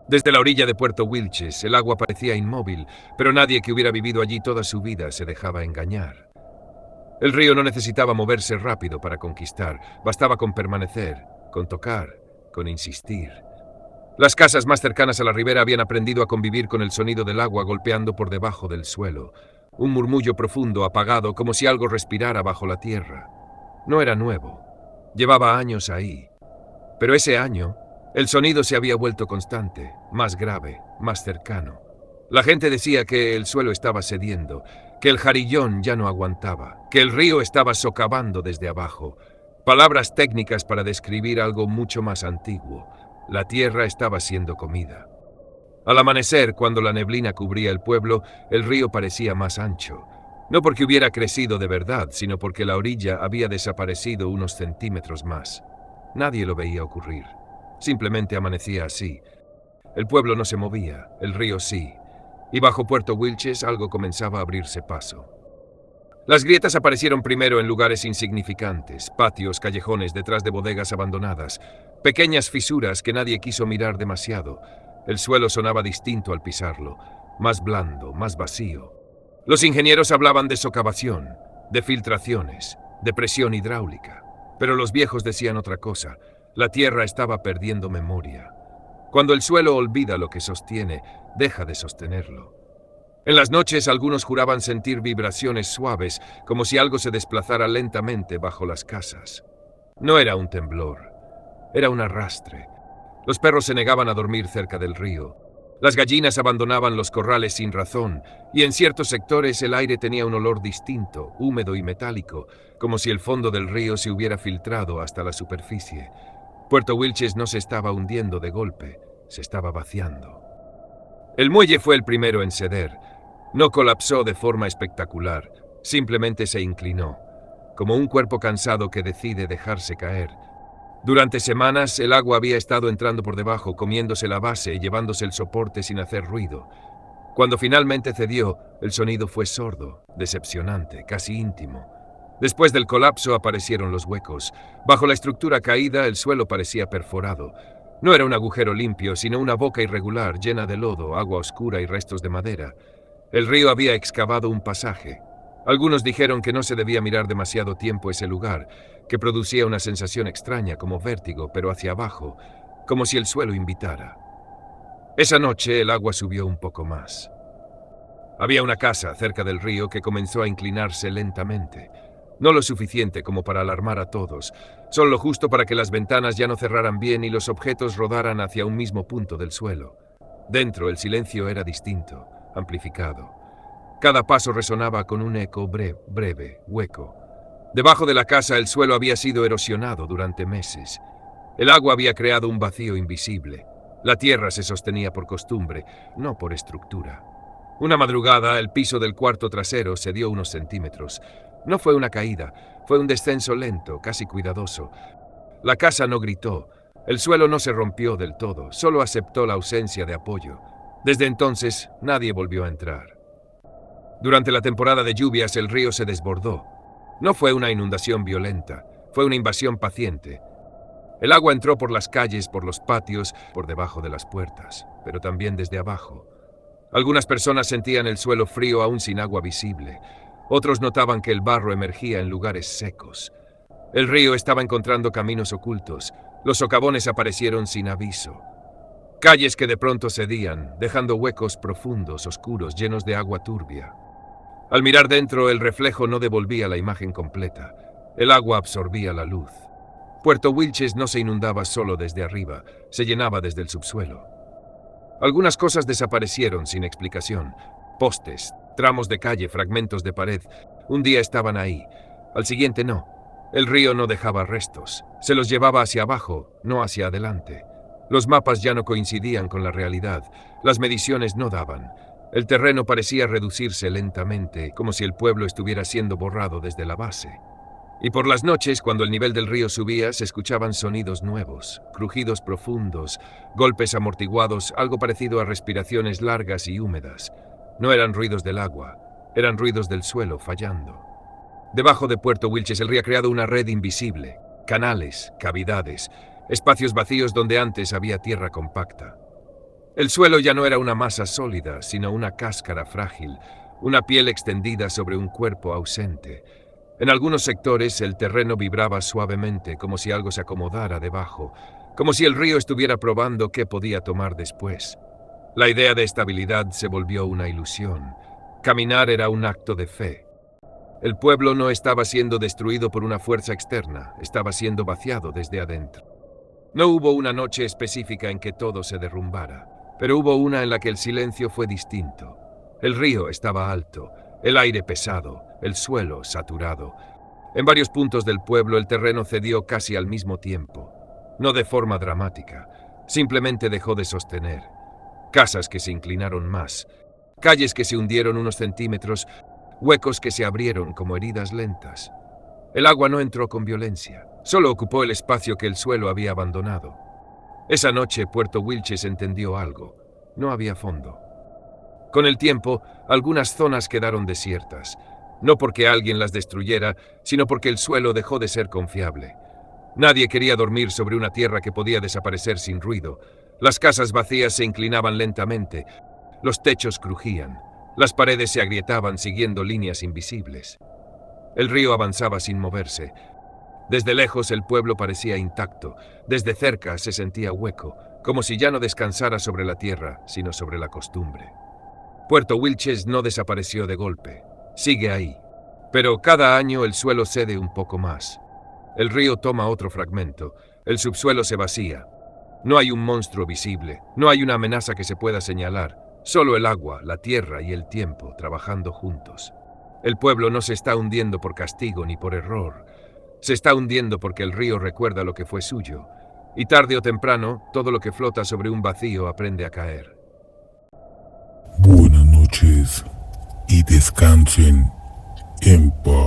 Desde la orilla de Puerto Wilches, el agua parecía inmóvil, pero nadie que hubiera vivido allí toda su vida se dejaba engañar. El río no necesitaba moverse rápido para conquistar, bastaba con permanecer, con tocar, con insistir. Las casas más cercanas a la ribera habían aprendido a convivir con el sonido del agua golpeando por debajo del suelo, un murmullo profundo, apagado, como si algo respirara bajo la tierra. No era nuevo, llevaba años ahí, pero ese año el sonido se había vuelto constante, más grave, más cercano. La gente decía que el suelo estaba cediendo, que el jarillón ya no aguantaba, que el río estaba socavando desde abajo. Palabras técnicas para describir algo mucho más antiguo. La tierra estaba siendo comida. Al amanecer, cuando la neblina cubría el pueblo, el río parecía más ancho. No porque hubiera crecido de verdad, sino porque la orilla había desaparecido unos centímetros más. Nadie lo veía ocurrir. Simplemente amanecía así. El pueblo no se movía, el río sí. Y bajo Puerto Wilches algo comenzaba a abrirse paso. Las grietas aparecieron primero en lugares insignificantes, patios, callejones detrás de bodegas abandonadas, pequeñas fisuras que nadie quiso mirar demasiado. El suelo sonaba distinto al pisarlo, más blando, más vacío. Los ingenieros hablaban de socavación, de filtraciones, de presión hidráulica, pero los viejos decían otra cosa. La tierra estaba perdiendo memoria. Cuando el suelo olvida lo que sostiene, deja de sostenerlo. En las noches algunos juraban sentir vibraciones suaves, como si algo se desplazara lentamente bajo las casas. No era un temblor, era un arrastre. Los perros se negaban a dormir cerca del río. Las gallinas abandonaban los corrales sin razón, y en ciertos sectores el aire tenía un olor distinto, húmedo y metálico, como si el fondo del río se hubiera filtrado hasta la superficie. Puerto Wilches no se estaba hundiendo de golpe, se estaba vaciando. El muelle fue el primero en ceder. No colapsó de forma espectacular, simplemente se inclinó, como un cuerpo cansado que decide dejarse caer. Durante semanas el agua había estado entrando por debajo, comiéndose la base y llevándose el soporte sin hacer ruido. Cuando finalmente cedió, el sonido fue sordo, decepcionante, casi íntimo. Después del colapso aparecieron los huecos. Bajo la estructura caída, el suelo parecía perforado. No era un agujero limpio, sino una boca irregular, llena de lodo, agua oscura y restos de madera. El río había excavado un pasaje. Algunos dijeron que no se debía mirar demasiado tiempo ese lugar, que producía una sensación extraña como vértigo, pero hacia abajo, como si el suelo invitara. Esa noche el agua subió un poco más. Había una casa cerca del río que comenzó a inclinarse lentamente. No lo suficiente como para alarmar a todos, solo lo justo para que las ventanas ya no cerraran bien y los objetos rodaran hacia un mismo punto del suelo. Dentro el silencio era distinto, amplificado. Cada paso resonaba con un eco breve, hueco. Debajo de la casa el suelo había sido erosionado durante meses. El agua había creado un vacío invisible. La tierra se sostenía por costumbre, no por estructura. Una madrugada, el piso del cuarto trasero cedió unos centímetros. No fue una caída, fue un descenso lento, casi cuidadoso. La casa no gritó, el suelo no se rompió del todo, solo aceptó la ausencia de apoyo. Desde entonces, nadie volvió a entrar. Durante la temporada de lluvias, el río se desbordó. No fue una inundación violenta, fue una invasión paciente. El agua entró por las calles, por los patios, por debajo de las puertas, pero también desde abajo. Algunas personas sentían el suelo frío aún sin agua visible. Otros notaban que el barro emergía en lugares secos. El río estaba encontrando caminos ocultos. Los socavones aparecieron sin aviso. Calles que de pronto cedían, dejando huecos profundos, oscuros, llenos de agua turbia. Al mirar dentro, el reflejo no devolvía la imagen completa. El agua absorbía la luz. Puerto Wilches no se inundaba solo desde arriba, se llenaba desde el subsuelo. Algunas cosas desaparecieron sin explicación. Postes, tramos de calle, fragmentos de pared. Un día estaban ahí, al siguiente no. El río no dejaba restos. Se los llevaba hacia abajo, no hacia adelante. Los mapas ya no coincidían con la realidad. Las mediciones no daban. El terreno parecía reducirse lentamente, como si el pueblo estuviera siendo borrado desde la base. Y por las noches, cuando el nivel del río subía, se escuchaban sonidos nuevos, crujidos profundos, golpes amortiguados, algo parecido a respiraciones largas y húmedas. No eran ruidos del agua, eran ruidos del suelo fallando. Debajo de Puerto Wilches el río ha creado una red invisible, canales, cavidades, espacios vacíos donde antes había tierra compacta. El suelo ya no era una masa sólida, sino una cáscara frágil, una piel extendida sobre un cuerpo ausente. En algunos sectores el terreno vibraba suavemente, como si algo se acomodara debajo, como si el río estuviera probando qué podía tomar después. La idea de estabilidad se volvió una ilusión. Caminar era un acto de fe. El pueblo no estaba siendo destruido por una fuerza externa, estaba siendo vaciado desde adentro. No hubo una noche específica en que todo se derrumbara, pero hubo una en la que el silencio fue distinto. El río estaba alto, el aire pesado, el suelo saturado. En varios puntos del pueblo el terreno cedió casi al mismo tiempo. No de forma dramática, simplemente dejó de sostener. Casas que se inclinaron más, calles que se hundieron unos centímetros, huecos que se abrieron como heridas lentas. El agua no entró con violencia, solo ocupó el espacio que el suelo había abandonado. Esa noche Puerto Wilches entendió algo. No había fondo. Con el tiempo, algunas zonas quedaron desiertas, no porque alguien las destruyera, sino porque el suelo dejó de ser confiable. Nadie quería dormir sobre una tierra que podía desaparecer sin ruido. Las casas vacías se inclinaban lentamente, los techos crujían, las paredes se agrietaban siguiendo líneas invisibles. El río avanzaba sin moverse. Desde lejos el pueblo parecía intacto, desde cerca se sentía hueco, como si ya no descansara sobre la tierra, sino sobre la costumbre. Puerto Wilches no desapareció de golpe, sigue ahí, pero cada año el suelo cede un poco más. El río toma otro fragmento, el subsuelo se vacía. No hay un monstruo visible, no hay una amenaza que se pueda señalar, solo el agua, la tierra y el tiempo trabajando juntos. El pueblo no se está hundiendo por castigo ni por error, se está hundiendo porque el río recuerda lo que fue suyo, y tarde o temprano todo lo que flota sobre un vacío aprende a caer. Buenas noches y descansen en paz.